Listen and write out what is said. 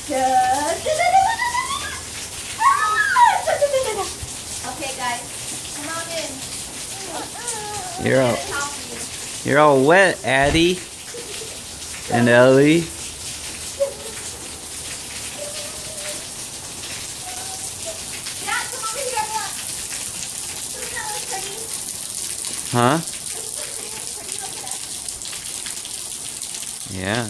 Okay, guys, come on in. You're all wet, Addie and Ellie. Yeah, come over here, look. Doesn't that look pretty? Huh? Doesn't it look pretty? Look at it. Yeah.